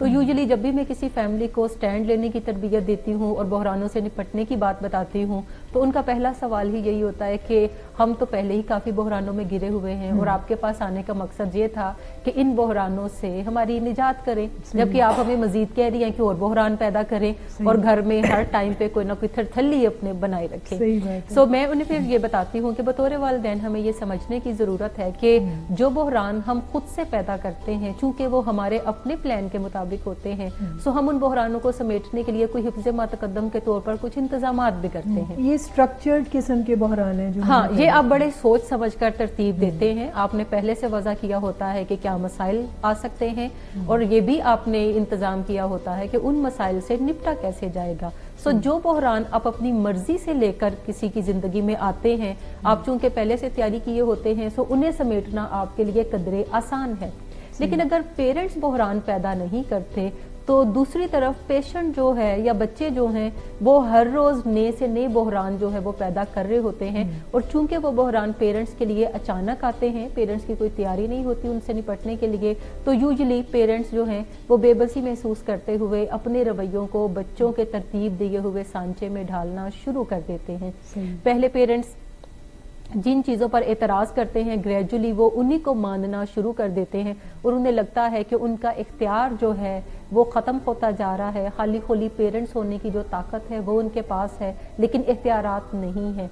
تو یوزلی جب بھی میں کسی فیملی کو سٹینڈ لینے کی تربیت دیتی ہوں اور بحرانوں سے نپٹنے کی بات بتاتی ہوں تو ان کا پہلا سوال ہی یہی ہوتا ہے کہ ہم تو پہلے ہی کافی بحرانوں میں گرے ہوئے ہیں اور آپ کے پاس آنے کا مقصد یہ تھا کہ ان بحرانوں سے ہماری نجات کریں، جبکہ آپ ہمیں مزید کہہ رہی ہیں کہ اور بحران پیدا کریں اور گھر میں ہر ٹائم پہ کوئی نہ کوئی تھرتھلی اپنے بنائے رکھیں۔ سو میں انہیں پھر یہ بتاتی ہوں کہ بطور والدین ہمیں یہ سمجھنے کی ضرورت ہے کہ جو بحران ہم خود سے پیدا کرتے ہیں چونکہ وہ ہمارے اپنے پلان کے مطابق ہوتے ہیں، سو ہم ان بحرانوں کو سمیٹنے کے لیے کوئی حفظ ما تقدم کے طور پر کچھ انتظامات بھی کرتے ہیں۔ یہ اسٹرکچرڈ قسم کے بحران ہیں جو ہاں، یہ آپ بڑے سوچ سمجھ کر ترتیب دیتے ہیں، آپ نے پہلے سے وضع کیا ہوتا ہے کہ کیا مسائل آ سکتے ہیں اور یہ بھی آپ نے انتظام کیا ہوتا ہے کہ ان مسائل سے نپٹا کیسے جائے گا۔ سو جو بحران آپ اپنی مرضی سے لے کر کسی کی زندگی میں آتے ہیں، آپ چونکہ پہلے سے تیاری کیے ہوتے ہیں، سو انہیں سمیٹنا آپ کے لیے قدرے آسان ہے۔ لیکن اگر پیرنٹس بحران پیدا نہیں کرتے تو دوسری طرف پیشنٹ جو ہے یا بچے جو ہیں وہ ہر روز نئے سے نئے بحران جو ہے وہ پیدا کر رہے ہوتے ہیں، اور چونکہ وہ بحران پیرنٹس کے لیے اچانک آتے ہیں، پیرنٹس کی کوئی تیاری نہیں ہوتی ان سے نپٹنے کے لیے، تو یوزلی پیرنٹس جو ہیں وہ بے بسی محسوس کرتے ہوئے اپنے رویوں کو بچوں کے ترتیب دیے ہوئے سانچے میں ڈھالنا شروع کر دیتے ہیں۔ پہلے پیرنٹس جن چیزوں پر اعتراض کرتے ہیں گریجولی وہ انہی کو ماننا شروع کر دیتے ہیں اور انہیں لگتا ہے کہ ان کا اختیار جو ہے وہ ختم ہوتا جا رہا ہے، خالی خالی پیرنٹس ہونے کی جو طاقت ہے وہ ان کے پاس ہے لیکن اختیارات نہیں ہیں۔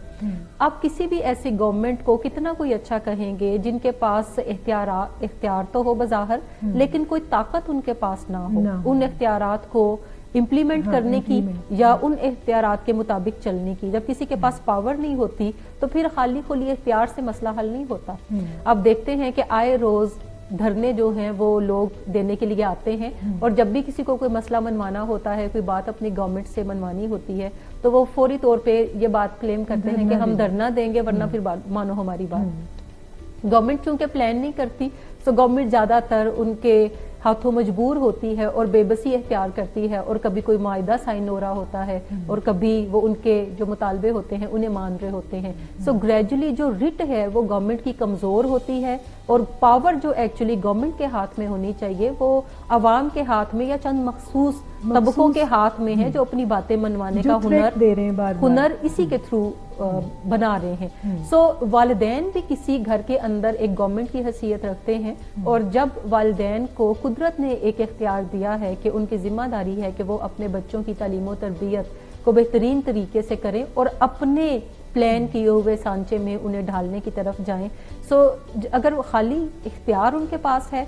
آپ کسی بھی ایسی گورنمنٹ کو کتنا کوئی اچھا کہیں گے جن کے پاس اختیار تو ہو بظاہر لیکن کوئی طاقت ان کے پاس نہ ہو ان اختیارات کو امپلیمنٹ کرنے کی یا ان اختیارات کے مطابق چلنے کی۔ جب کسی کے پاس پاور نہیں ہوتی تو پھر خالی خالی اختیار سے مسئلہ حل نہیں ہوتا۔ آپ دیکھتے ہیں کہ آئے روز دھرنے جو ہیں وہ لوگ دینے کے لیے آتے ہیں، اور جب بھی کسی کو کوئی مسئلہ منوانا ہوتا ہے، کوئی بات اپنی گورنمنٹ سے منوانی ہوتی ہے تو وہ فوری طور پہ یہ بات کلیم کرتے ہیں کہ ہم دھرنا دیں گے ورنہ پھر مانو ہماری بات۔ گورنمنٹ چونکہ پلان نہیں کرتی تو گورنمنٹ زیادہ تر ان کے ہاتھوں مجبور ہوتی ہے اور بے بسی اختیار کرتی ہے، اور کبھی کوئی معاہدہ سائن ہو رہا ہوتا ہے اور کبھی وہ ان کے جو مطالبے ہوتے ہیں انہیں مان رہے ہوتے ہیں۔ سو گریجولی جو رٹ ہے وہ گورنمنٹ کی کمزور ہوتی ہے، اور پاور جو ایکچولی گورنمنٹ کے ہاتھ میں ہونی چاہیے وہ عوام کے ہاتھ میں یا چند مخصوص طبقوں کے ہاتھ میں ہے جو اپنی باتیں منوانے کا ہنر اسی کے تھرو بنا رہے ہیں۔ سو والدین بھی کسی گھر کے اندر ایک گورنمنٹ کی حیثیت رکھتے ہیں، اور جب والدین کو قدرت نے ایک اختیار دیا ہے کہ ان کی ذمہ داری ہے کہ وہ اپنے بچوں کی تعلیم و تربیت کو بہترین طریقے سے کریں اور اپنے پلان کیے ہوئے سانچے میں انہیں ڈھالنے کی طرف جائیں، سو اگر خالی اختیار ان کے پاس ہے،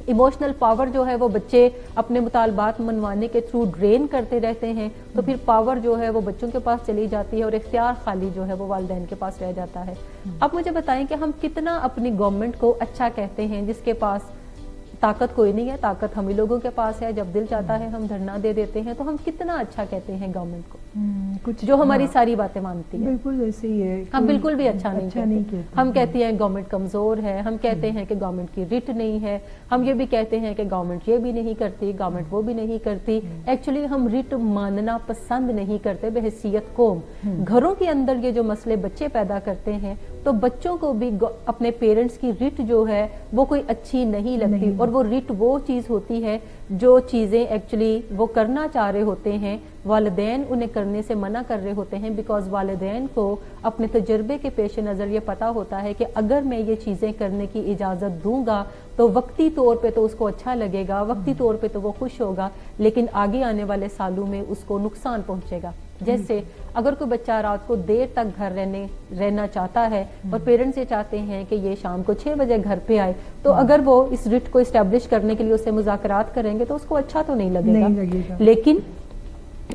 ایموشنل پاور جو ہے وہ بچے اپنے مطالبات منوانے کے تھرو ڈرین کرتے رہتے ہیں تو پھر پاور جو ہے وہ بچوں کے پاس چلی جاتی ہے اور اختیار خالی جو ہے وہ والدین کے پاس رہ جاتا ہے۔ اب مجھے بتائیں کہ ہم کتنا اپنی گورنمنٹ کو اچھا کہتے ہیں جس کے پاس طاقت کوئی نہیں ہے، طاقت ہم ہی لوگوں کے پاس ہے، جب دل چاہتا ہے ہم دھرنا دے دیتے ہیں، تو ہم کتنا اچھا کہتے ہیں گورنمنٹ کو کچھ جو ہماری ساری باتیں مانتی ہے۔ بالکل ایسے ہی ہے، ہم بالکل بھی اچھا نہیں کہتے، ہم کہتے ہیں گورنمنٹ کمزور ہے، ہم کہتے ہیں کہ گورنمنٹ کی رٹ نہیں ہے، ہم یہ بھی کہتے ہیں کہ گورنمنٹ یہ بھی نہیں کرتی، گورنمنٹ وہ بھی نہیں کرتی۔ ایکچولی ہم رٹ ماننا پسند نہیں کرتے بحیثیت قوم۔ گھروں کے اندر یہ جو مسئلے بچے پیدا کرتے ہیں تو بچوں کو بھی اپنے پیرنٹس کی رٹ جو ہے وہ کوئی اچھی نہیں لگتی، اور وہ رٹ وہ چیز ہوتی ہے جو چیزیں ایکچولی وہ کرنا چاہ رہے ہوتے ہیں والدین انہیں کرنے سے منع کر رہے ہوتے ہیں، بیکاز والدین کو اپنے تجربے کے پیش نظر یہ پتا ہوتا ہے کہ اگر میں یہ چیزیں کرنے کی اجازت دوں گا تو وقتی طور پہ تو اس کو اچھا لگے گا، وقتی طور پہ تو وہ خوش ہوگا، لیکن آگے آنے والے سالوں میں اس کو نقصان پہنچے گا۔ جیسے اگر کوئی بچہ رات کو دیر تک گھر رہنا چاہتا ہے اور پیرنٹس یہ چاہتے ہیں کہ یہ شام کو 6 بجے گھر پہ آئے، تو اگر وہ اس رٹ کو اسٹیبلش کرنے کے لیے اس سے مذاکرات کریں گے تو اس کو اچھا تو نہیں لگے گا، لیکن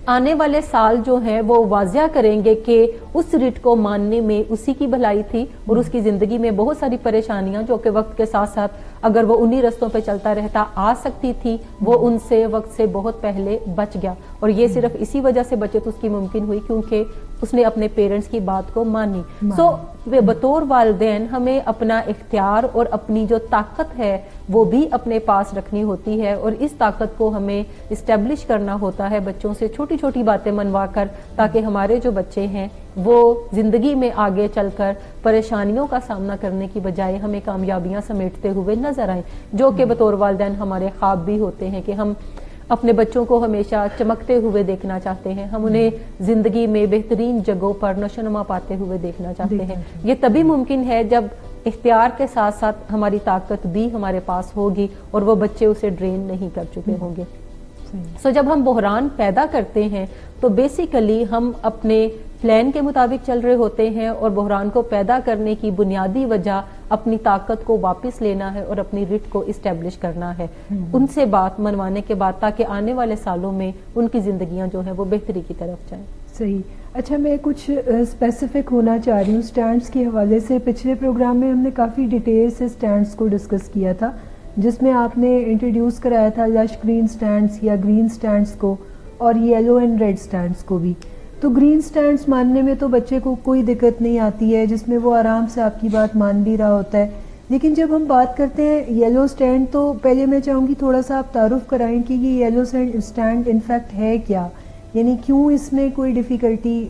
آنے والے سال جو ہیں وہ واضح کریں گے کہ اس رٹ کو ماننے میں اسی کی بھلائی تھی، اور اس کی زندگی میں بہت ساری پریشانیاں جو کہ وقت کے ساتھ ساتھ اگر وہ انہی رستوں پہ چلتا رہتا آ سکتی تھی، وہ ان سے وقت سے بہت پہلے بچ گیا، اور یہ صرف اسی وجہ سے بچت اس کی ممکن ہوئی کیونکہ اس نے اپنے پیرنٹس کی بات کو مانی۔ سو بطور والدین ہمیں اپنا اختیار اور اپنی جو طاقت ہے وہ بھی اپنے پاس رکھنی ہوتی ہے، اور اس طاقت کو ہمیں اسٹیبلش کرنا ہوتا ہے بچوں سے چھوٹی چھوٹی باتیں منوا کر، تاکہ ہمارے جو بچے ہیں وہ زندگی میں آگے چل کر پریشانیوں کا سامنا کرنے کی بجائے ہمیں کامیابیاں سمیٹتے ہوئے نظر آئیں، جو کہ بطور والدین ہمارے خواب بھی ہوتے ہیں کہ ہم اپنے بچوں کو ہمیشہ چمکتے ہوئے دیکھنا چاہتے ہیں، ہم انہیں زندگی میں بہترین جگہوں پر نشوونما پاتے ہوئے دیکھنا چاہتے ہیں۔ یہ تبھی ممکن ہے جب اختیار کے ساتھ ساتھ ہماری طاقت بھی ہمارے پاس ہوگی اور وہ بچے اسے ڈرین نہیں کر چکے ہوں گے۔ سو جب ہم بحران پیدا کرتے ہیں تو بیسیکلی ہم اپنے پلان کے مطابق چل رہے ہوتے ہیں، اور بحران کو پیدا کرنے کی بنیادی وجہ اپنی طاقت کو واپس لینا ہے اور اپنی رٹ کو اسٹیبلش کرنا ہے، ان سے بات منوانے کے بعد، تاکہ آنے والے سالوں میں ان کی زندگیاں جو ہیں وہ بہتری کی طرف جائیں۔ صحیح۔ اچھا، میں کچھ اسپیسیفک ہونا چاہ رہی ہوں سٹینڈز کے حوالے سے۔ پچھلے پروگرام میں ہم نے کافی ڈیٹیل سے سٹینڈز کو ڈسکس کیا تھا، جس میں آپ نے انٹروڈیوس کرایا تھا لش گرین سٹینڈز یا گرین سٹینڈز کو، اور یلو اینڈ ریڈ سٹینڈز کو بھی۔ تو گرین سٹینڈز ماننے میں تو بچے کو کوئی دقت نہیں آتی ہے، جس میں وہ آرام سے آپ کی بات مان بھی رہا ہوتا ہے، لیکن جب ہم بات کرتے ہیں یلو سٹینڈ، تو پہلے میں چاہوں گی تھوڑا سا آپ تعارف کرائیں کہ یہ یلو سٹینڈ انفیکٹ ہے کیا، یعنی کیوں اس میں کوئی ڈیفیکلٹی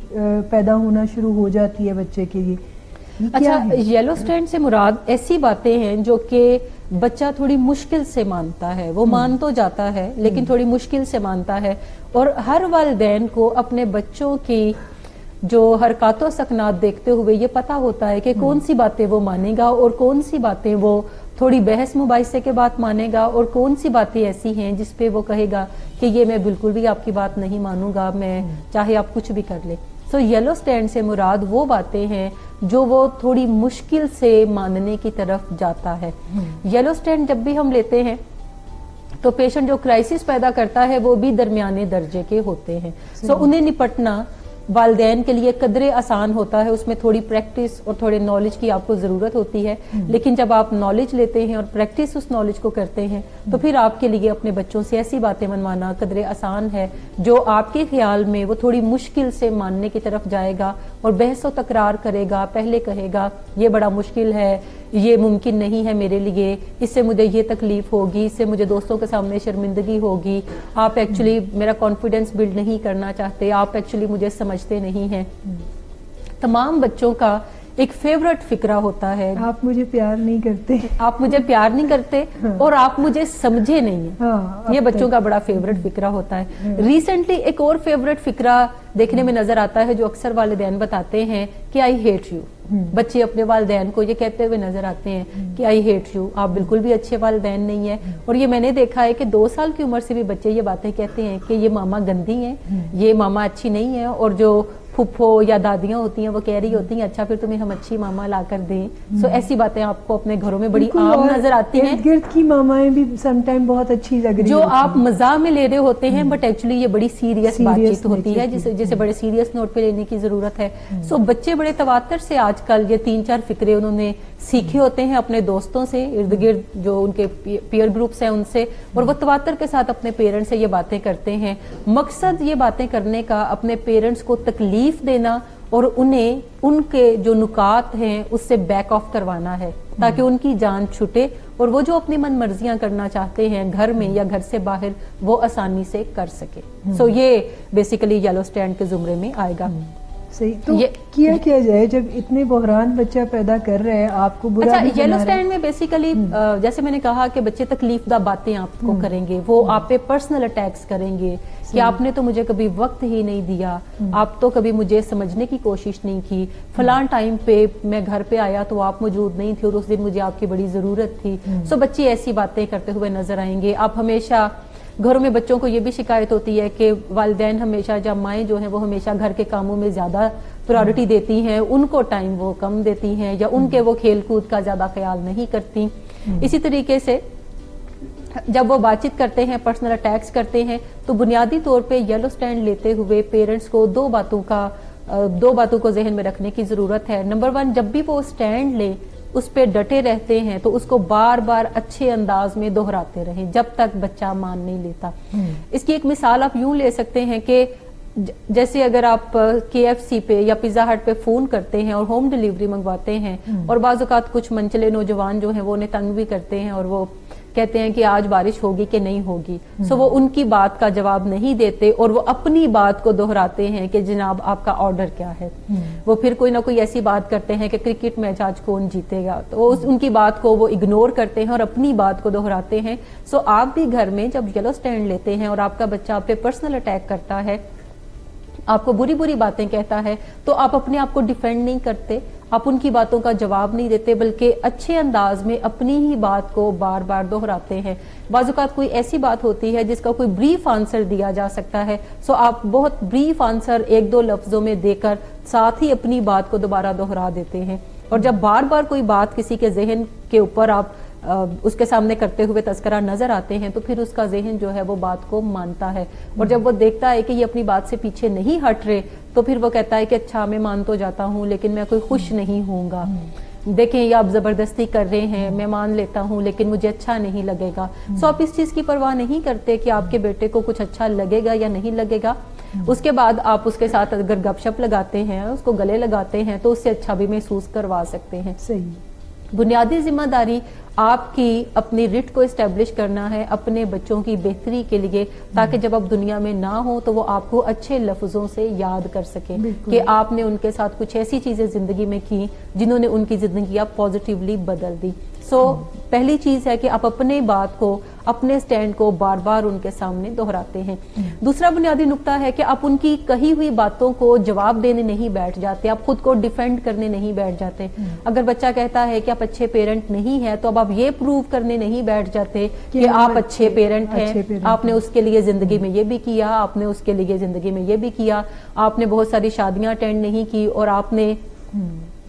پیدا ہونا شروع ہو جاتی ہے بچے کے لیے۔ اچھا، یلو سٹینڈ سے مراد ایسی باتیں ہیں جو کہ بچہ تھوڑی مشکل سے مانتا ہے، وہ مان تو جاتا ہے لیکن تھوڑی مشکل سے مانتا ہے، اور ہر والدین کو اپنے بچوں کی جو حرکات و سکنات دیکھتے ہوئے یہ پتا ہوتا ہے کہ کون سی باتیں وہ مانے گا اور کون سی باتیں وہ تھوڑی بحث مباحثے کے بعد مانے گا، اور کون سی باتیں ایسی ہیں جس پہ وہ کہے گا کہ یہ میں بالکل بھی آپ کی بات نہیں مانوں گا، میں چاہے آپ کچھ بھی کر لیں۔ سو یلو سٹینڈ سے مراد وہ باتیں ہیں جو وہ تھوڑی مشکل سے ماننے کی طرف جاتا ہے۔ یلو سٹینڈ جب بھی ہم لیتے ہیں تو پیشنٹ جو کرائسس پیدا کرتا ہے وہ بھی درمیانے درجے کے ہوتے ہیں، سو انہیں نپٹنا والدین کے لیے قدرے آسان ہوتا ہے، اس میں تھوڑی پریکٹس اور تھوڑے نالج کی آپ کو ضرورت ہوتی ہے، لیکن جب آپ نالج لیتے ہیں اور پریکٹس اس نالج کو کرتے ہیں تو پھر آپ کے لیے اپنے بچوں سے ایسی باتیں منوانا قدرے آسان ہے جو آپ کے خیال میں وہ تھوڑی مشکل سے ماننے کی طرف جائے گا اور بحث و تکرار کرے گا، پہلے کہے گا یہ بڑا مشکل ہے، یہ ممکن نہیں ہے میرے لیے، اس سے مجھے یہ تکلیف ہوگی، اس سے مجھے دوستوں کے سامنے شرمندگی ہوگی، آپ ایکچولی میرا کانفیڈنس بلڈ نہیں کرنا چاہتے، آپ ایکچولی مجھے سمجھتے نہیں ہیں۔ تمام بچوں کا ایک فیورٹ فکرہ ہوتا ہے، آپ مجھے پیار نہیں کرتے، آپ مجھے پیار نہیں کرتے اور آپ مجھے سمجھے نہیں ہیں، یہ بچوں کا بڑا فیورٹ فکرہ ہوتا ہے۔ ریسنٹلی ایک اور فیورٹ فکرہ دیکھنے میں نظر آتا ہے جو اکثر والدین بتاتے ہیں کہ آئی ہیٹ یو، بچے اپنے والدین کو یہ کہتے ہوئے نظر آتے ہیں کہ آئی ہیٹ یو، آپ بالکل بھی اچھے والدین نہیں ہیں، اور یہ میں نے دیکھا ہے کہ 2 سال کی عمر سے بھی بچے یہ باتیں کہتے ہیں کہ یہ ماما گندی ہیں، یہ ماما اچھی نہیں ہے، اور جو پھپھو یا دادیاں ہوتی ہیں وہ کہہ رہی ہوتی ہیں اچھا پھر تمہیں ہم اچھی ماما لا کر دیں۔ سو ایسی باتیں آپ کو اپنے گھروں میں بڑی عام نظر آتی ہیں، ارد گرد کی مامائیں بھی سم ٹائم بہت اچھی لگ رہی جو آپ مزاح میں لے رہے ہوتے ہیں، بٹ ایکچولی یہ بڑی سیریس بات چیت ہوتی ہے جسے بڑے سیریس نوٹ پہ لینے کی ضرورت ہے۔ سو بچے بڑے تواتر سے آج کل یہ 3-4 فکرے انہوں نے سیکھے ہوتے ہیں اپنے دوستوں سے، ارد گرد جو ان کے پیئر گروپس ہیں ان سے، اور وہ تواتر کے ساتھ اپنے پیرنٹس سے یہ باتیں کرتے ہیں۔ مقصد یہ باتیں کرنے کا اپنے پیرنٹس کو تکلیف دینا اور انہیں ان کے جو نکات ہیں اس سے بیک آف کروانا ہے تاکہ ان کی جان چھٹے اور وہ جو اپنی من مرضیاں کرنا چاہتے ہیں گھر میں یا گھر سے باہر وہ آسانی سے کر سکے۔ سو یہ بیسیکلی یلو سٹینڈ کے زمرے میں آئے گا۔ صحیح، تو کیا جائے جب اتنے بحران بچہ پیدا کر رہے ہیں، آپ کو برا اچھا یلو سٹینڈ میں بیسیکلی جیسے میں نے کہا کہ بچے تکلیف دہ باتیں آپ کو کریں گے، وہ آپ پہ پرسنل اٹیکس کریں گے کہ آپ نے تو مجھے کبھی وقت ہی نہیں دیا، آپ تو کبھی مجھے سمجھنے کی کوشش نہیں کی، فلاں ٹائم پہ میں گھر پہ آیا تو آپ موجود نہیں تھے اور اس دن مجھے آپ کی بڑی ضرورت تھی۔ سو بچے ایسی باتیں کرتے ہوئے نظر آئیں گے۔ آپ ہمیشہ گھروں میں بچوں کو یہ بھی شکایت ہوتی ہے کہ والدین ہمیشہ یا مائیں جو ہیں وہ ہمیشہ گھر کے کاموں میں زیادہ پرائورٹی دیتی ہیں، ان کو ٹائم وہ کم دیتی ہیں یا ان کے وہ کھیل کود کا زیادہ خیال نہیں کرتی۔ اسی طریقے سے جب وہ بات چیت کرتے ہیں، پرسنل اٹیکس کرتے ہیں، تو بنیادی طور پہ یلو سٹینڈ لیتے ہوئے پیرنٹس کو دو باتوں کو ذہن میں رکھنے کی ضرورت ہے۔ نمبر 1، جب بھی وہ سٹینڈ لیں اس پہ ڈٹے رہتے ہیں تو اس کو بار بار اچھے انداز میں دہراتے رہیں جب تک بچہ مان نہیں لیتا۔ اس کی ایک مثال آپ یوں لے سکتے ہیں کہ جیسے اگر آپ KFC پہ یا پیزا ہٹ پہ فون کرتے ہیں اور ہوم ڈیلیوری منگواتے ہیں اور بعض اوقات کچھ منچلے نوجوان جو ہیں وہ انہیں تنگ بھی کرتے ہیں اور وہ کہتے ہیں کہ آج بارش ہوگی کہ نہیں ہوگی، سو وہ ان کی بات کا جواب نہیں دیتے اور وہ اپنی بات کو دہراتے ہیں کہ جناب آپ کا آرڈر کیا ہے. وہ پھر کوئی نہ کوئی ایسی بات کرتے ہیں کہ کرکٹ میچ آج کون جیتے گا، تو ان کی بات کو وہ اگنور کرتے ہیں اور اپنی بات کو دہراتے ہیں. سو آپ بھی گھر میں جب یلو سٹینڈ لیتے ہیں اور آپ کا بچہ آپ پہ پرسنل اٹیک کرتا ہے، آپ کو بری بری باتیں کہتا ہے، تو آپ اپنے آپ کو ڈیفینڈ نہیں کرتے، آپ ان کی باتوں کا جواب نہیں دیتے، بلکہ اچھے انداز میں اپنی ہی بات کو بار بار دہراتے ہیں. بعض اوقات کوئی ایسی بات ہوتی ہے جس کا کوئی بریف آنسر دیا جا سکتا ہے، سو آپ بہت بریف آنسر ایک دو لفظوں میں دے کر ساتھ ہی اپنی بات کو دوبارہ دہرا دیتے ہیں. اور جب بار بار کوئی بات کسی کے ذہن کے اوپر آپ اس کے سامنے کرتے ہوئے تذکرہ نظر آتے ہیں، تو پھر اس کا ذہن جو ہے وہ بات کو مانتا ہے، اور جب وہ دیکھتا ہے کہ یہ اپنی بات سے پیچھے نہیں ہٹ رہے، تو پھر وہ کہتا ہے کہ اچھا میں مان تو جاتا ہوں لیکن میں کوئی خوش نہیں ہوں گا. دیکھیں یہ آپ زبردستی کر رہے ہیں، میں مان لیتا ہوں لیکن مجھے اچھا نہیں لگے گا. سو آپ اس چیز کی پرواہ نہیں کرتے کہ آپ کے بیٹے کو کچھ اچھا لگے گا یا نہیں لگے گا. اس کے بعد آپ اس کے ساتھ اگر گپ شپ لگاتے ہیں، اس کو گلے لگاتے ہیں، تو اس سے اچھا بھی محسوس کروا سکتے ہیں. صحیح. بنیادی ذمہ داری آپ کی اپنی رٹ کو اسٹیبلش کرنا ہے اپنے بچوں کی بہتری کے لیے، تاکہ جب آپ دنیا میں نہ ہو تو وہ آپ کو اچھے لفظوں سے یاد کر سکیں کہ آپ نے ان کے ساتھ کچھ ایسی چیزیں زندگی میں کی جنہوں نے ان کی زندگیاں پازیٹیولی بدل دی. سو پہلی چیز ہے کہ آپ اپنے بات کو، اپنے سٹینڈ کو بار بار ان کے سامنے دہراتے ہیں. دوسرا بنیادی نقطہ ہے کہ آپ ان کی کہی ہوئی باتوں کو جواب دینے نہیں بیٹھ جاتے، آپ خود کو ڈیفینڈ کرنے نہیں بیٹھ جاتے. اگر بچہ کہتا ہے کہ آپ اچھے پیرنٹ نہیں ہیں، تو اب آپ یہ پروو کرنے نہیں بیٹھ جاتے کہ آپ اچھے پیرنٹ ہیں. آپ نے اس کے لیے زندگی میں یہ بھی کیا، آپ نے اس کے لیے زندگی میں یہ بھی کیا، آپ نے بہت ساری شادیاں اٹینڈ نہیں کی، اور آپ نے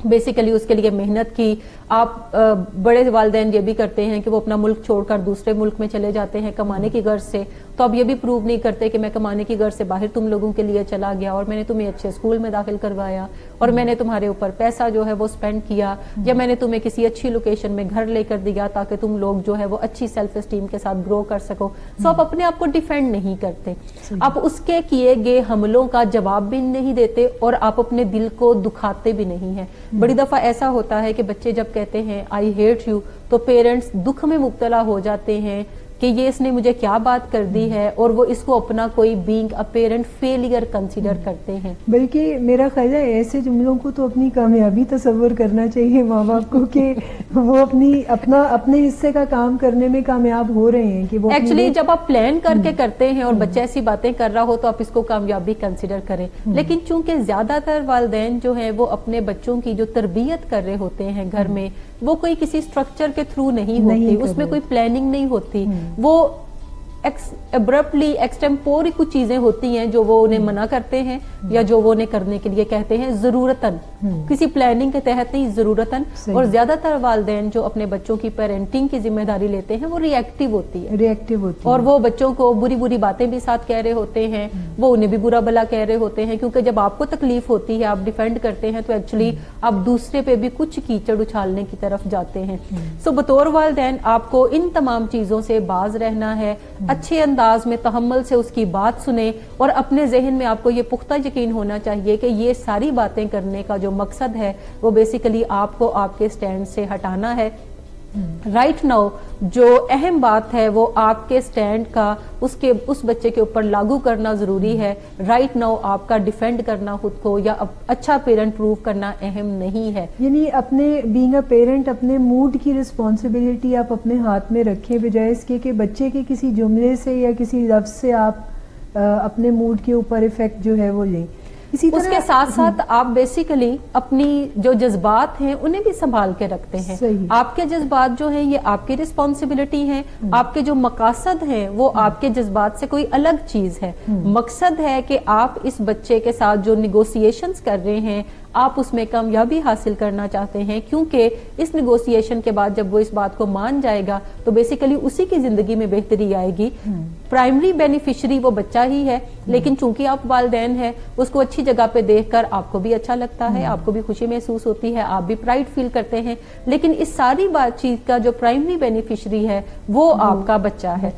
بیسیکلی اس کے لیے محنت کی. آپ بڑے والدین یہ بھی کرتے ہیں کہ وہ اپنا ملک چھوڑ کر دوسرے ملک میں چلے جاتے ہیں کمانے کی غرض سے، تو اب یہ بھی پروو نہیں کرتے کہ میں کمانے کی غرض سے باہر تم لوگوں کے لیے چلا گیا، اور میں نے تمہیں اچھے اسکول میں داخل کروایا، اور میں نے تمہارے اوپر پیسہ جو ہے وہ سپینڈ کیا، یا میں نے تمہیں کسی اچھی لوکیشن میں گھر لے کر دیا تاکہ تم لوگ جو ہے وہ اچھی سیلف اسٹیم کے ساتھ گرو کر سکو. سو آپ اپنے آپ کو ڈیفینڈ نہیں کرتے، آپ اس کے کیے گئے حملوں کا جواب بھی نہیں دیتے، اور آپ اپنے دل کو دکھاتے بھی نہیں ہیں. بڑی دفعہ ایسا ہوتا ہے کہ بچے جب کہتے ہیں آئی ہیٹ یو، تو پیرنٹس دکھ میں مبتلا ہو جاتے ہیں کہ یہ اس نے مجھے کیا بات کر دی ہے، اور وہ اس کو اپنا کوئی being a parent failure consider کرتے ہیں. بلکہ میرا خیال ہے ایسے جملوں کو تو اپنی کامیابی تصور کرنا چاہیے ماں باپ کو کہ وہ اپنے حصے کا کام کرنے میں کامیاب ہو رہے ہیں. کہ وہ ایکچولی جب آپ پلان کر کے کرتے ہیں اور بچہ ایسی باتیں کر رہا ہو تو آپ اس کو کامیابی کنسیڈر کریں. لیکن چونکہ زیادہ تر والدین جو ہیں وہ اپنے بچوں کی جو تربیت کر رہے ہوتے ہیں گھر میں، وہ کوئی کسی سٹرکچر کے تھرو نہیں ہوتی، اس میں کوئی پلاننگ نہیں ہوتی. وہ ابرپٹلی ایکسٹمپوری کچھ چیزیں ہوتی ہیں جو وہ انہیں منع کرتے ہیں یا جو وہ انہیں کرنے کے لیے کہتے ہیں ضرورتاً، کسی پلاننگ کے تحت نہیں، ضرورتاً. اور زیادہ تر والدین جو اپنے بچوں کی پیرنٹنگ کی ذمہ داری لیتے ہیں وہ ری ایکٹیو ہوتی ہے، اور وہ بچوں کو بری بری باتیں بھی ساتھ کہہ رہے ہوتے ہیں، وہ انہیں بھی برا بلا کہہ رہے ہوتے ہیں، کیونکہ جب آپ کو تکلیف ہوتی ہے، آپ ڈیفینڈ کرتے ہیں، تو ایکچولی آپ دوسرے پہ بھی کچھ کیچڑ اچھالنے کی طرف جاتے ہیں. سو بطور والدین آپ کو ان تمام چیزوں سے باز رہنا ہے، اچھے انداز میں تحمل سے اس کی بات سنیں، اور اپنے ذہن میں آپ کو یہ پختہ یقین ہونا چاہیے کہ یہ ساری باتیں کرنے کا جو مقصد ہے وہ بیسیکلی آپ کو آپ کے سٹینڈ سے ہٹانا ہے. رائٹ ناؤ جو اہم بات ہے وہ آپ کے سٹینڈ کا اس بچے کے اوپر لاگو کرنا ضروری ہے. رائٹ ناؤ آپ کا ڈیفینڈ کرنا خود کو یا اچھا پیرنٹ پروف کرنا اہم نہیں ہے. یعنی اپنے بینگ اے پیرنٹ اپنے موڈ کی رسپانسبلٹی آپ اپنے ہاتھ میں رکھیں، بجائے اس کے کہ بچے کے کسی جملے سے یا کسی لفظ سے آپ اپنے موڈ کے اوپر ایفیکٹ جو ہے وہ لیں. اس کے ساتھ ساتھ آپ بیسیکلی اپنی جو جذبات ہیں انہیں بھی سنبھال کے رکھتے ہیں. آپ کے جذبات جو ہیں یہ آپ کی رسپانسبلٹی ہیں، آپ کے جو مقاصد ہیں وہ آپ کے جذبات سے کوئی الگ چیز ہے. مقصد ہے کہ آپ اس بچے کے ساتھ جو نیگوسیشنز کر رہے ہیں آپ اس میں کامیابی حاصل کرنا چاہتے ہیں، کیونکہ اس نیگوسیشن کے بعد جب وہ اس بات کو مان جائے گا تو بیسیکلی اسی کی زندگی میں بہتری آئے گی. پرائمری بینیفیشری وہ بچہ ہی ہے، لیکن چونکہ آپ والدین ہیں اس کو اچھی جگہ پہ دیکھ کر آپ کو بھی اچھا لگتا ہے، آپ کو بھی خوشی محسوس ہوتی ہے، آپ بھی پرائڈ فیل کرتے ہیں. لیکن اس ساری بات چیز کا جو پرائمری بینیفیشری ہے وہ آپ کا بچہ ہے.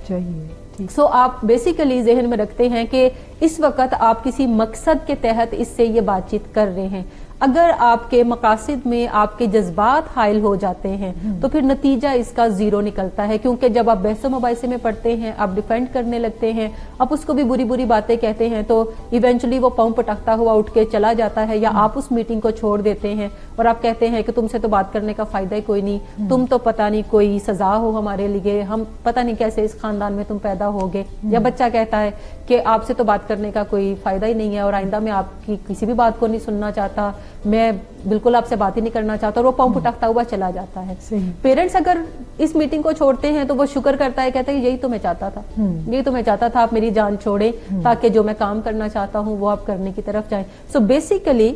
سو آپ بیسیکلی ذہن میں رکھتے ہیں کہ اس وقت آپ کسی مقصد کے تحت اس سے یہ بات چیت کر رہے ہیں. اگر آپ کے مقاصد میں آپ کے جذبات حائل ہو جاتے ہیں تو پھر نتیجہ اس کا زیرو نکلتا ہے، کیونکہ جب آپ بحث و مباحثے میں پڑھتے ہیں، آپ ڈیفینڈ کرنے لگتے ہیں، آپ اس کو بھی بری بری باتیں کہتے ہیں، تو ایونچولی وہ پاؤں پٹکتا ہوا اٹھ کے چلا جاتا ہے، یا آپ اس میٹنگ کو چھوڑ دیتے ہیں اور آپ کہتے ہیں کہ تم سے تو بات کرنے کا فائدہ ہی کوئی نہیں، تم تو پتہ نہیں کوئی سزا ہو ہمارے لیے، ہم پتہ نہیں کیسے اس خاندان میں تم پیدا ہوگے، یا بچہ کہتا ہے کہ آپ سے تو بات کرنے کا کوئی فائدہ ہی نہیں ہے اور آئندہ میں آپ کی کسی بھی بات کو نہیں سننا چاہتا، میں بالکل آپ سے بات ہی نہیں کرنا چاہتا، اور وہ پاؤں پٹکتا ہوا چلا جاتا ہے۔ پیرنٹس اگر اس میٹنگ کو چھوڑتے ہیں تو وہ شکر کرتا ہے، کہتا ہے یہی تو میں چاہتا تھا، یہی تو میں چاہتا تھا، آپ میری جان چھوڑیں تاکہ جو میں کام کرنا چاہتا ہوں وہ آپ کرنے کی طرف جائیں۔ سو بیسیکلی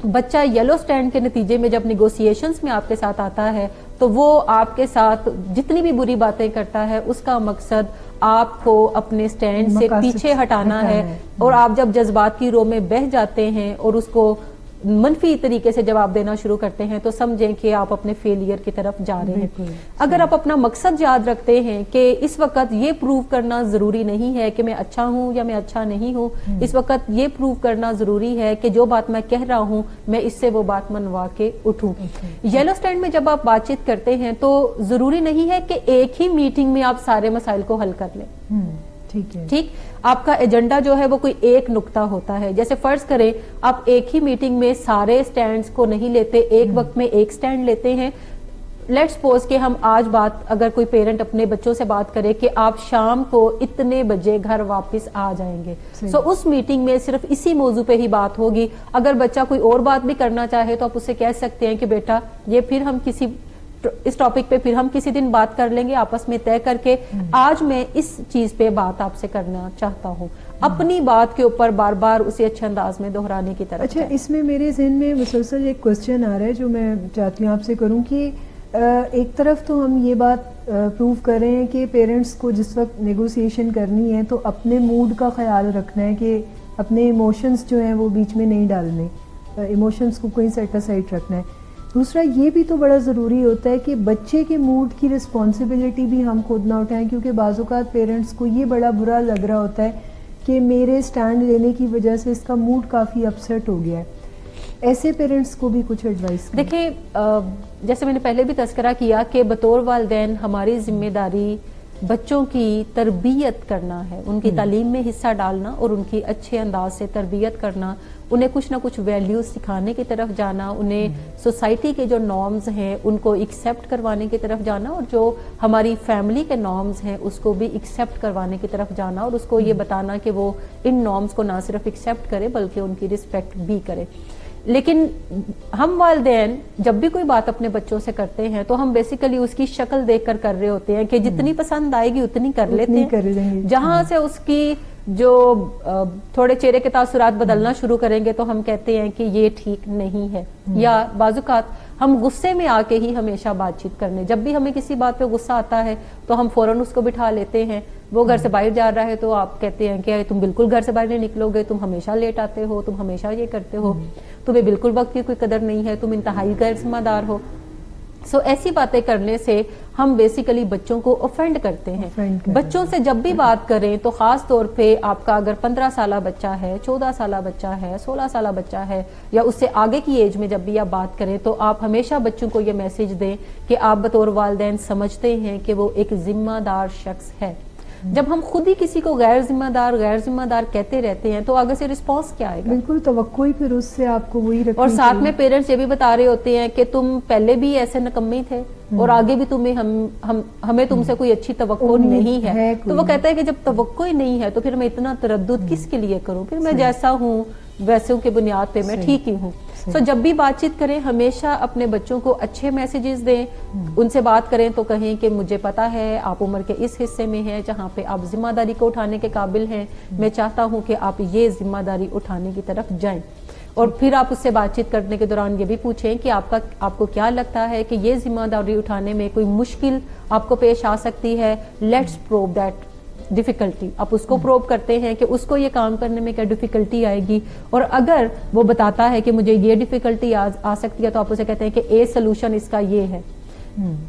بچہ یلو سٹینڈ کے نتیجے میں جب نیگوسیشنز میں آپ کے ساتھ آتا ہے تو وہ آپ کے ساتھ جتنی بھی بری باتیں کرتا ہے اس کا مقصد آپ کو اپنے سٹینڈ سے پیچھے ہٹانا ہے، اور آپ جب جذبات کی رو میں بہہ جاتے ہیں اور اس کو منفی طریقے سے جواب دینا شروع کرتے ہیں تو سمجھیں کہ آپ اپنے فیلئر کی طرف جا رہے ہیں۔ اگر آپ اپنا مقصد یاد رکھتے ہیں کہ اس وقت یہ پروو کرنا ضروری نہیں ہے کہ میں اچھا ہوں یا میں اچھا نہیں ہوں، اس وقت یہ پروو کرنا ضروری ہے کہ جو بات میں کہہ رہا ہوں میں اس سے وہ بات منوا کے اٹھوں۔ یلو سٹینڈ میں جب آپ بات چیت کرتے ہیں تو ضروری نہیں ہے کہ ایک ہی میٹنگ میں آپ سارے مسائل کو حل کر لیں، ٹھیک، آپ کا ایجنڈا جو ہے وہ کوئی ایک نقطہ ہوتا ہے۔ جیسے فرض کریں آپ ایک ہی میٹنگ میں سارے سٹینڈز کو نہیں لیتے، ایک وقت میں ایک سٹینڈ لیتے ہیں۔ لیٹس سپوز کہ ہم آج بات اگر کوئی پیرنٹ اپنے بچوں سے بات کرے کہ آپ شام کو اتنے بجے گھر واپس آ جائیں گے، سو اس میٹنگ میں صرف اسی موضوع پہ ہی بات ہوگی۔ اگر بچہ کوئی اور بات بھی کرنا چاہے تو آپ اسے کہہ سکتے ہیں کہ بیٹا یہ پھر ہم اس ٹاپک پہ پھر ہم کسی دن بات کر لیں گے آپس میں طے کر کے، آج میں اس چیز پہ بات آپ سے کرنا چاہتا ہوں، اپنی بات کے اوپر بار بار اسے اچھے انداز میں دہرانے کی طرف۔ اچھا، اس میں میرے ذہن میں مسلسل ایک کوسچن آ رہا ہے جو میں چاہتی ہوں آپ سے کروں کہ ایک طرف تو ہم یہ بات پروو کر رہے ہیں کہ پیرنٹس کو جس وقت نیگوسیشن کرنی ہے تو اپنے موڈ کا خیال رکھنا ہے کہ اپنے ایموشنز جو ہیں وہ بیچ میں نہیں ڈالنے، ایموشنز کو کوئی سیٹ اسائڈ رکھنا ہے۔ دوسرا یہ بھی تو بڑا ضروری ہوتا ہے کہ بچے کے موڈ کی رسپانسبلٹی بھی ہم خود نہ اٹھائیں، کیونکہ بعض اوقات پیرنٹس کو یہ بڑا برا لگ رہا ہوتا ہے کہ میرے سٹینڈ لینے کی وجہ سے اس کا موڈ کافی اپسیٹ ہو گیا ہے۔ ایسے پیرنٹس کو بھی کچھ ایڈوائس دیکھیں، جیسے میں نے پہلے بھی تذکرہ کیا کہ بطور والدین ہماری ذمہ داری بچوں کی تربیت کرنا ہے، ان کی تعلیم میں حصہ ڈالنا اور ان کی اچھے انداز سے تربیت کرنا، انہیں کچھ نہ کچھ ویلیوز سکھانے کی طرف جانا، انہیں سوسائٹی کے جو نارمز ہیں ان کو ایکسیپٹ کروانے کی طرف جانا، اور جو ہماری فیملی کے نارمز ہیں اس کو بھی ایکسیپٹ کروانے کی طرف جانا، اور اس کو یہ بتانا کہ وہ ان نارمز کو نہ صرف ایکسیپٹ کرے بلکہ ان کی رسپیکٹ بھی کرے۔ لیکن ہم والدین جب بھی کوئی بات اپنے بچوں سے کرتے ہیں تو ہم بیسیکلی اس کی شکل دیکھ کر رہے ہوتے ہیں کہ جتنی پسند آئے گی اتنی کر لیتے ہیں، جہاں سے اس کی جو تھوڑے چہرے کے تاثرات بدلنا شروع کریں گے تو ہم کہتے ہیں کہ یہ ٹھیک نہیں ہے۔ یا بعض اوقات ہم غصے میں آ کے ہی ہمیشہ بات چیت کرنے، جب بھی ہمیں کسی بات پہ غصہ آتا ہے تو ہم فوراً اس کو بٹھا لیتے ہیں، وہ گھر سے باہر جا رہا ہے تو آپ کہتے ہیں کہ تم بالکل گھر سے باہر نہیں نکلو گے، تم ہمیشہ لیٹ آتے ہو، تم ہمیشہ یہ کرتے ہو، تمہیں بالکل وقت کی کوئی قدر نہیں ہے، تم انتہائی غیر ذمہ دار ہو۔ سو ایسی باتیں کرنے سے ہم بیسیکلی بچوں کو اوفینڈ کرتے ہیں۔ بچوں سے جب بھی بات کریں تو خاص طور پہ آپ کا اگر 15 سالہ بچہ ہے، 14 سالہ بچہ ہے، 16 سالہ بچہ ہے، یا اس سے آگے کی ایج میں جب بھی آپ بات کریں تو آپ ہمیشہ بچوں کو یہ میسج دیں کہ آپ بطور والدین سمجھتے ہیں کہ وہ ایک ذمہ دار شخص ہے۔ جب ہم خود ہی کسی کو غیر ذمہ دار کہتے رہتے ہیں تو آگے سے رسپانس کیا آئے گا؟ بالکل توقع ہی پھر اس سے آپ کو وہی رکھنی، اور ساتھ میں پیرنٹس یہ بھی بتا رہے ہوتے ہیں کہ تم پہلے بھی ایسے نکمے تھے اور آگے بھی ہمیں تم سے کوئی اچھی توقع نہیں ہے۔ تو وہ کہتا ہے کہ جب توقع ہی نہیں ہے تو پھر میں اتنا تردد کس کے لیے کروں، پھر میں جیسا ہوں ویسوں کے بنیاد پہ میں ٹھیک ہی ہوں۔ سو جب بھی بات چیت کریں ہمیشہ اپنے بچوں کو اچھے میسیجز دیں، ان سے بات کریں تو کہیں کہ مجھے پتا ہے آپ عمر کے اس حصے میں ہیں جہاں پہ آپ ذمہ داری کو اٹھانے کے قابل ہیں، میں چاہتا ہوں کہ آپ یہ ذمہ داری اٹھانے کی طرف جائیں۔ اور پھر آپ اس سے بات چیت کرنے کے دوران یہ بھی پوچھیں کہ آپ کو کیا لگتا ہے کہ یہ ذمہ داری اٹھانے میں کوئی مشکل آپ کو پیش آ سکتی ہے، لیٹس پروو دیٹ ڈیفیکلٹی۔ آپ اس کو پروب کرتے ہیں کہ اس کو یہ کام کرنے میں کیا ڈیفیکلٹی آئے گی، اور اگر وہ بتاتا ہے کہ مجھے یہ ڈیفیکلٹی آ سکتی ہے تو آپ اسے کہتے ہیں کہ اے سلوشن اس کا یہ ہے،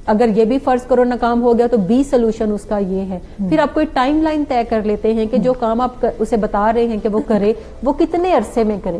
اگر یہ بھی فرض کرو ناکام ہو گیا تو بی سلوشن اس کا یہ ہے۔ پھر آپ کوئی ٹائم لائن طے کر لیتے ہیں کہ جو کام آپ اسے بتا رہے ہیں کہ وہ کرے وہ کتنے عرصے میں کرے۔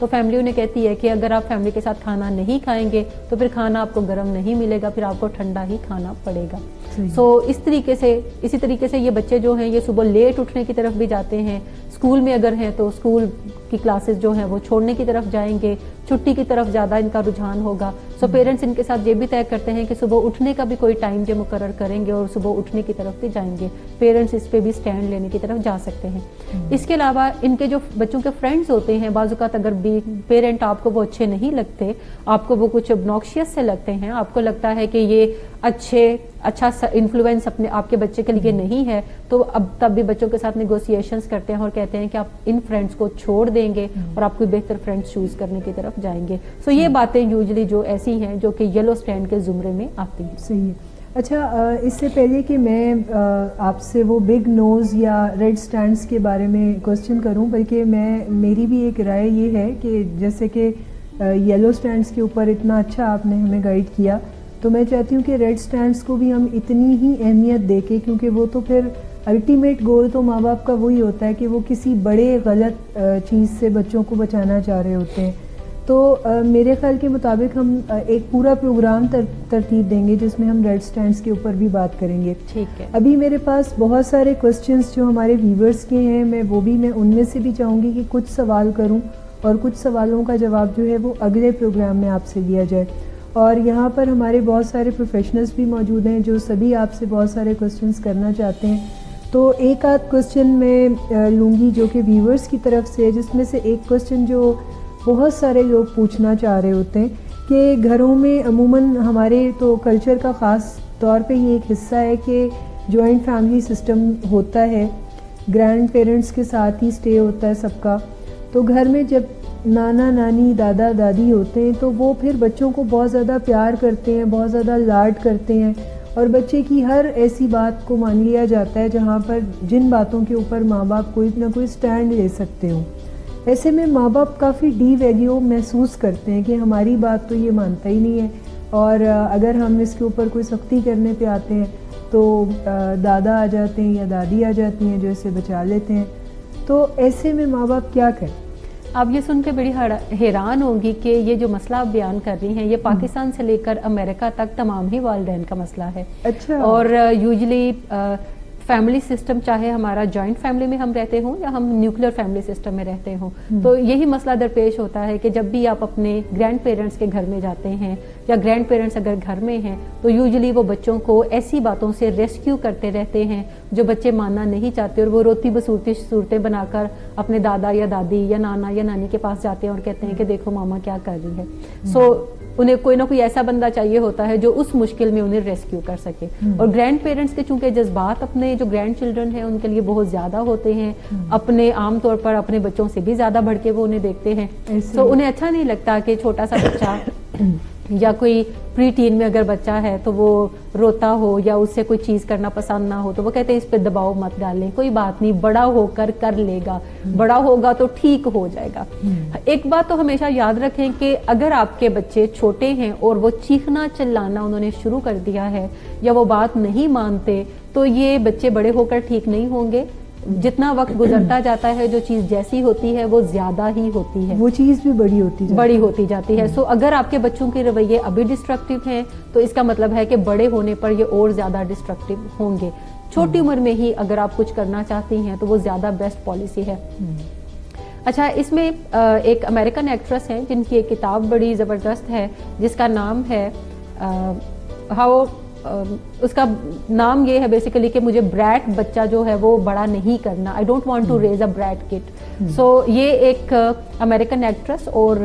تو فیملی انہیں کہتی ہے کہ اگر آپ فیملی کے ساتھ کھانا نہیں کھائیں گے تو پھر کھانا آپ کو گرم نہیں ملے گا, پھر آپ کو ٹھنڈا ہی کھانا پڑے گا. سو اسی طریقے سے یہ بچے جو ہیں یہ صبح لیٹ اٹھنے کی طرف بھی جاتے ہیں. اسکول میں اگر ہیں تو اسکول کی کلاسز جو ہیں وہ چھوڑنے کی طرف جائیں گے, چھٹی کی طرف زیادہ ان کا رجحان ہوگا. سو پیرنٹس ان کے ساتھ یہ بھی طے کرتے ہیں کہ صبح اٹھنے کا بھی کوئی ٹائم جو مقرر کریں گے اور صبح اٹھنے کی طرف بھی جائیں گے. پیرنٹس اس پہ بھی سٹینڈ لینے کی طرف جا سکتے ہیں. اس کے علاوہ ان کے جو بچوں کے فرینڈز ہوتے ہیں, بعض اوقات اگر پیرنٹ آپ کو وہ اچھے نہیں لگتے, آپ کو وہ کچھ obnoxious سے لگتے ہیں, آپ کو لگتا ہے کہ یہ اچھا انفلوئنس اپنے آپ کے بچے کے لیے نہیں ہے, تو اب تب بھی بچوں کے ساتھ نیگوسیشنز کرتے ہیں اور کہتے ہیں کہ آپ ان فرینڈس کو چھوڑ دیں گے اور آپ کوئی بہتر فرینڈس چوز کرنے کی طرف جائیں گے. سو یہ باتیں یوزلی جو ایسی ہیں جو کہ یلو اسٹینڈ کے زمرے میں آتی ہیں. صحیح ہے. اچھا, اس سے پہلے کہ میں آپ سے وہ بگ نوز یا ریڈ سٹینڈز کے بارے میں کوسچن کروں, بلکہ میری بھی ایک رائے یہ ہے کہ جیسے کہ یلو سٹینڈز کے اوپر اتنا اچھا آپ نے ہمیں گائیڈ کیا, تو میں چاہتی ہوں کہ ریڈ سٹینڈز کو بھی ہم اتنی ہی اہمیت دے کے, کیونکہ وہ تو پھر الٹیمیٹ گول تو ماں باپ کا وہی ہوتا ہے کہ وہ کسی بڑے غلط چیز سے بچوں کو بچانا چاہ رہے ہوتے ہیں. تو میرے خیال کے مطابق ہم ایک پورا پروگرام ترتیب دیں گے جس میں ہم ریڈ سٹینڈز کے اوپر بھی بات کریں گے. ٹھیک ہے. ابھی میرے پاس بہت سارے کوسچنز جو ہمارے ویورز کے ہیں, میں ان میں سے بھی چاہوں گی کہ کچھ سوال کروں اور کچھ سوالوں کا جواب جو ہے وہ اگلے پروگرام میں آپ سے لیا جائے. اور یہاں پر ہمارے بہت سارے پروفیشنلز بھی موجود ہیں جو سبھی آپ سے بہت سارے کوسچنز کرنا چاہتے ہیں. تو ایک آدھ کوسچن میں لوں گی جو کہ ویورز کی طرف سے, جس میں سے ایک کوسچن جو بہت سارے لوگ پوچھنا چاہ رہے ہوتے ہیں کہ گھروں میں عموماً ہمارے تو کلچر کا خاص طور پہ یہ ایک حصہ ہے کہ جوائنٹ فیملی سسٹم ہوتا ہے, گرینڈ پیرنٹس کے ساتھ ہی سٹے ہوتا ہے سب کا. تو گھر میں جب نانا نانی دادا دادی ہوتے ہیں تو وہ پھر بچوں کو بہت زیادہ پیار کرتے ہیں, بہت زیادہ لاڈ کرتے ہیں, اور بچے کی ہر ایسی بات کو مان لیا جاتا ہے جہاں پر جن باتوں کے اوپر ماں باپ کوئی نہ کوئی سٹینڈ لے سکتے ہوں. ایسے میں ماں باپ کافی ڈی ویلیو محسوس کرتے ہیں کہ ہماری بات تو یہ مانتا ہی نہیں ہے, اور اگر ہم اس کے اوپر کوئی سختی کرنے پہ آتے ہیں تو دادا آ جاتے ہیں یا دادی آ جاتی ہیں جو اسے بچا لیتے ہیں. تو ایسے میں ماں باپ کیا کریں؟ آپ یہ سن کے بڑی حیران ہوں گی کہ یہ جو مسئلہ آپ بیان کر رہی ہیں یہ پاکستان سے لے کر امریکہ تک تمام ہی والدین کا مسئلہ ہے. اچھا. اور یوزلی فیملی سسٹم چاہے ہمارا جوائنٹ فیملی میں ہم رہتے ہوں یا ہم نیوکلیر فیملی سسٹم میں رہتے ہوں, تو یہی مسئلہ درپیش ہوتا ہے کہ جب بھی آپ اپنے گرینڈ پیرنٹس کے گھر میں جاتے ہیں یا گرینڈ پیرنٹس اگر گھر میں ہیں تو یوزلی وہ بچوں کو ایسی باتوں سے ریسکیو کرتے رہتے ہیں جو بچے ماننا نہیں چاہتے, اور وہ روتی بسورتی صورتیں بنا کر اپنے دادا یا دادی یا نانا یا نانی کے پاس جاتے ہیں اور کہتے ہیں کہ دیکھو ماما کیا کر رہی ہے. سو انہیں کوئی نہ کوئی ایسا بندہ چاہیے ہوتا ہے جو اس مشکل میں انہیں ریسکیو کر سکے. اور گرینڈ پیرنٹس کے چونکہ جذبات اپنے جو گرینڈ چلڈرن ہیں ان کے لیے بہت زیادہ ہوتے ہیں, اپنے عام طور پر اپنے بچوں سے بھی زیادہ بڑھ کے وہ انہیں دیکھتے ہیں. تو انہیں اچھا نہیں لگتا کہ چھوٹا سا بچہ یا کوئی پری ٹین میں اگر بچہ ہے تو وہ روتا ہو یا اس سے کوئی چیز کرنا پسند نہ ہو تو وہ کہتے ہیں اس پہ دباؤ مت ڈالیں, کوئی بات نہیں, بڑا ہو کر لے گا, بڑا ہوگا تو ٹھیک ہو جائے گا. ایک بات تو ہمیشہ یاد رکھیں کہ اگر آپ کے بچے چھوٹے ہیں اور وہ چیخنا چلانا انہوں نے شروع کر دیا ہے یا وہ بات نہیں مانتے تو یہ بچے بڑے ہو کر ٹھیک نہیں ہوں گے. جتنا وقت گزرتا جاتا ہے جو چیز جیسی ہوتی ہے وہ زیادہ ہی ہوتی ہے, وہ چیز بھی بڑی ہوتی جاتی ہے. سو اگر آپ کے بچوں کے رویے ابھی ڈسٹرکٹیو ہیں تو اس کا مطلب ہے کہ بڑے ہونے پر یہ اور زیادہ ڈسٹرکٹیو ہوں گے. چھوٹی عمر میں ہی اگر آپ کچھ کرنا چاہتی ہیں تو وہ زیادہ بیسٹ پالیسی ہے. اچھا, اس میں ایک امریکن ایکٹریس ہیں جن کی ایک کتاب بڑی زبردست ہے جس کا نام ہے اس کا نام یہ ہے بیسیکلی کہ مجھے بریٹ بچہ جو ہے وہ بڑا نہیں کرنا, I don't want to raise a brat kid. So یہ ایک امریکن ایکٹریس اور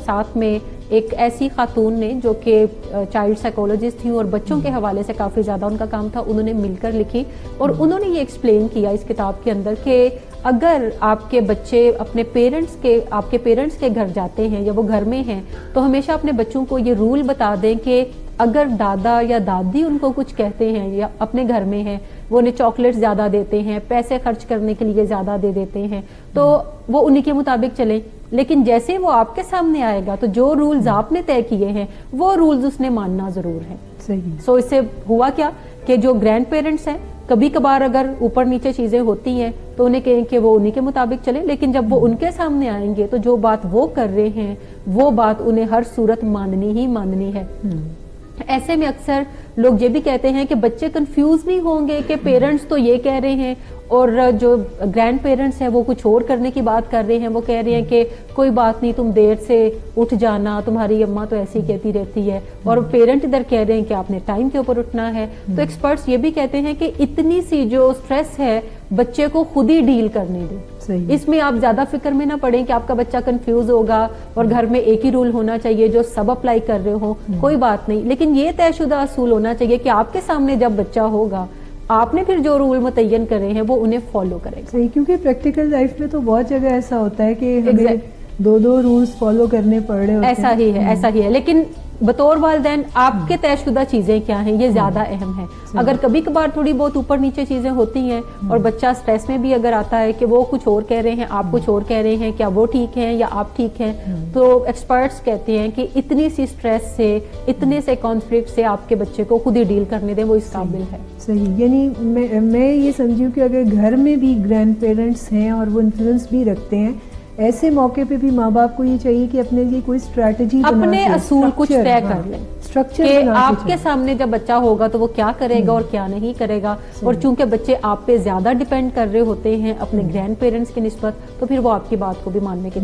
ساتھ میں ایک ایسی خاتون نے جو کہ چائلڈ سائیکولوجسٹ تھیں اور بچوں کے حوالے سے کافی زیادہ ان کا کام تھا, انہوں نے مل کر لکھی اور انہوں نے یہ ایکسپلین کیا اس کتاب کے اندر کہ اگر آپ کے بچے اپنے آپ کے پیرنٹس کے گھر جاتے ہیں یا وہ گھر میں ہیں تو ہمیشہ اپنے بچوں کو یہ رول بتا دیں کہ اگر دادا یا دادی ان کو کچھ کہتے ہیں یا اپنے گھر میں ہیں وہ انہیں چاکلیٹ زیادہ دیتے ہیں, پیسے خرچ کرنے کے لیے زیادہ دے دیتے ہیں تو وہ انہی کے مطابق چلیں. لیکن جیسے وہ آپ کے سامنے آئے گا تو جو رولز آپ نے طے کیے ہیں وہ رولز اس نے ماننا ضرور ہیں. صحیح. سو اس سے ہوا کیا کہ جو گرینڈ پیرنٹس ہیں کبھی کبھار اگر اوپر نیچے چیزیں ہوتی ہیں تو انہیں کہیں کہ وہ انہی کے مطابق چلے، لیکن جب وہ ان کے سامنے آئیں گے تو جو بات وہ کر رہے ہیں وہ بات انہیں ہر صورت ماننی ہی ماننی ہے۔ ایسے میں اکثر لوگ یہ بھی کہتے ہیں کہ بچے کنفیوز نہیں ہوں گے کہ پیرنٹس تو یہ کہہ رہے ہیں اور جو گرینڈ پیرنٹس ہیں وہ کچھ اور کرنے کی بات کر رہے ہیں، وہ کہہ رہے ہیں کہ کوئی بات نہیں، تم دیر سے اٹھ جانا، تمہاری اماں تو ایسی کہتی رہتی ہے، اور پیرنٹ ادھر کہہ رہے ہیں کہ آپ نے ٹائم کے اوپر اٹھنا ہے۔ تو ایکسپرٹس یہ بھی کہتے ہیں کہ اتنی سی جو سٹریس ہے بچے کو خود ہی ڈیل کرنے دیں، اس میں آپ زیادہ فکر میں نہ پڑیں کہ آپ کا بچہ کنفیوز ہوگا اور گھر میں ایک ہی رول ہونا چاہیے جو سب اپلائی کر رہے ہوں، کوئی بات نہیں، لیکن یہ طے شدہ اصول ہونا چاہیے کہ آپ کے سامنے جب بچہ ہوگا آپ نے پھر جو رول متعین کرے ہیں وہ انہیں فالو کرے گا۔ صحیح، کیونکہ پریکٹیکل لائف میں تو بہت جگہ ایسا ہوتا ہے کہ ہمیں دو رولز فالو کرنے پڑ رہے ہوتے ہیں۔ ایسا ہی ہے، لیکن بطور والدین آپ کے طے شدہ چیزیں کیا ہیں یہ زیادہ اہم ہے۔ اگر کبھی کبھار تھوڑی بہت اوپر نیچے چیزیں ہوتی ہیں اور بچہ سٹریس میں بھی اگر آتا ہے کہ وہ کچھ اور کہہ رہے ہیں آپ کچھ اور کہہ رہے ہیں، کیا وہ ٹھیک ہیں یا آپ ٹھیک ہیں، تو ایکسپرٹس کہتے ہیں کہ اتنی سی سٹریس سے، اتنے سے کانفلکٹ سے آپ کے بچے کو خود ہی ڈیل کرنے دیں، وہ اس قابل ہے۔ صحیح، یعنی میں یہ سمجھوں کہ اگر گھر میں بھی گرینڈ پیرنٹس ہیں اور وہ انفلوئنس بھی رکھتے ہیں، ایسے موقع پہ بھی ماں باپ کو یہ چاہیے کہ اپنے لیے کوئی اسٹریٹجی اپنے اصول کچھ طے کر لیں کہ آپ کے سامنے جب بچہ ہوگا تو وہ کیا کرے گا اور کیا نہیں کرے گا، اور چونکہ بچے آپ پہ زیادہ ڈیپینڈ کر رہے ہوتے ہیں اپنے گرینڈ پیرنٹس کی نسبت، تو پھر وہ آپ کی بات کو بھی ماننے کی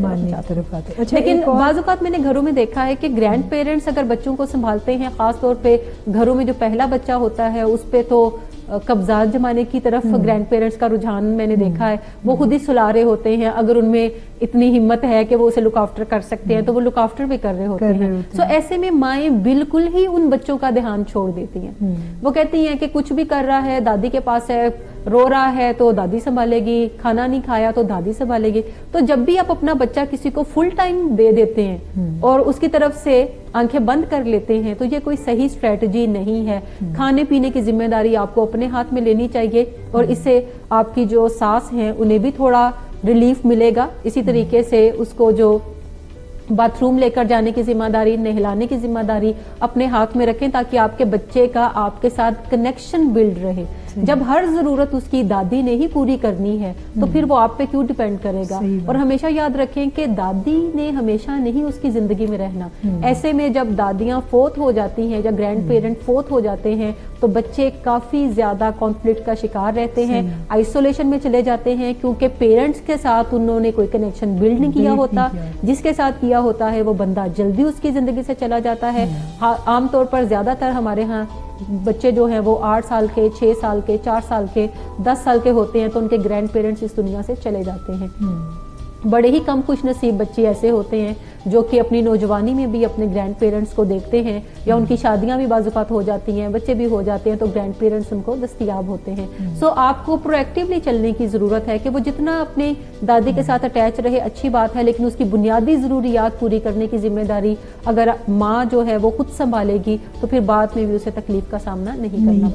طرف آتے ہیں۔ لیکن بعض اوقات میں نے گھروں میں دیکھا ہے کہ گرینڈ پیرنٹس اگر بچوں کو سنبھالتے ہیں، خاص طور پہ گھروں میں جو پہلا بچہ ہوتا ہے اس پہ تو قبضات جمانے کی طرف گرینڈ پیرنٹس کا رجحان میں نے دیکھا ہے، وہ خود ہی سلا رہے ہوتے ہیں، اگر ان میں اتنی ہمت ہے کہ وہ اسے لک آفٹر کر سکتے ہیں تو وہ لک آفٹر بھی کر رہے ہوتے ہیں۔ سو ایسے میں مائیں بالکل ہی ان بچوں کا دھیان چھوڑ دیتی ہیں، وہ کہتی ہیں کہ کچھ بھی کر رہا ہے دادی کے پاس ہے، رو رہا ہے تو دادی سنبھالے گی، کھانا نہیں کھایا تو دادی سنبھالے گی۔ تو جب بھی آپ اپنا بچہ کسی کو فل ٹائم دے دیتے ہیں اور اس کی طرف سے آنکھیں بند کر لیتے ہیں تو یہ کوئی صحیح اسٹریٹجی نہیں ہے۔ کھانے پینے کی ذمہ داری آپ کو اپنے ہاتھ میں لینی چاہیے، اور اس سے آپ کی جو ساس ہیں انہیں بھی تھوڑا ریلیف ملے گا۔ اسی طریقے سے اس کو جو باتھ روم لے کر جانے کی ذمہ داری، نہلانے کی ذمہ داری اپنے ہاتھ میں رکھیں تاکہ آپ کے بچے کا آپ کے ساتھ کنیکشن بلڈ رہے۔ جب ہر ضرورت اس کی دادی نے ہی پوری کرنی ہے تو پھر وہ آپ پہ کیوں ڈیپینڈ کرے گا؟ اور ہمیشہ یاد رکھیں کہ دادی نے ہمیشہ نہیں اس کی زندگی میں رہنا۔ ایسے میں جب دادیاں فوت ہو جاتی ہیں یا گرینڈ پیرنٹ فوت ہو جاتے ہیں تو بچے کافی زیادہ کانفلکٹ کا شکار رہتے ہیں، آئسولیشن میں چلے جاتے ہیں، کیونکہ پیرنٹس کے ساتھ انہوں نے کوئی کنیکشن بلڈ نہیں کیا ہوتا، جس کے ساتھ کیا ہوتا ہے وہ بندہ جلدی اس کی زندگی سے چلا جاتا ہے۔ عام طور پر زیادہ تر ہمارے ہاں بچے جو ہیں وہ 8 سال کے، 6 سال کے، 4 سال کے، 10 سال کے ہوتے ہیں تو ان کے گرینڈ پیرنٹس اس دنیا سے چلے جاتے ہیں۔ بڑے ہی کم خوش نصیب بچے ایسے ہوتے ہیں جو کہ اپنی نوجوانی میں بھی اپنے گرینڈ پیرنٹس کو دیکھتے ہیں، یا ان کی شادیاں بھی بعض اوقات ہو جاتی ہیں، بچے بھی ہو جاتے ہیں تو گرینڈ پیرنٹس ان کو دستیاب ہوتے ہیں۔ سو آپ کو پرو ایکٹیولی چلنے کی ضرورت ہے کہ وہ جتنا اپنی دادی کے ساتھ اٹیچ رہے اچھی بات ہے، لیکن اس کی بنیادی ضروریات پوری کرنے کی ذمہ داری اگر ماں جو ہے وہ خود سنبھالے گی تو پھر بعد میں بھی اسے تکلیف کا سامنا نہیں کرنا پڑے۔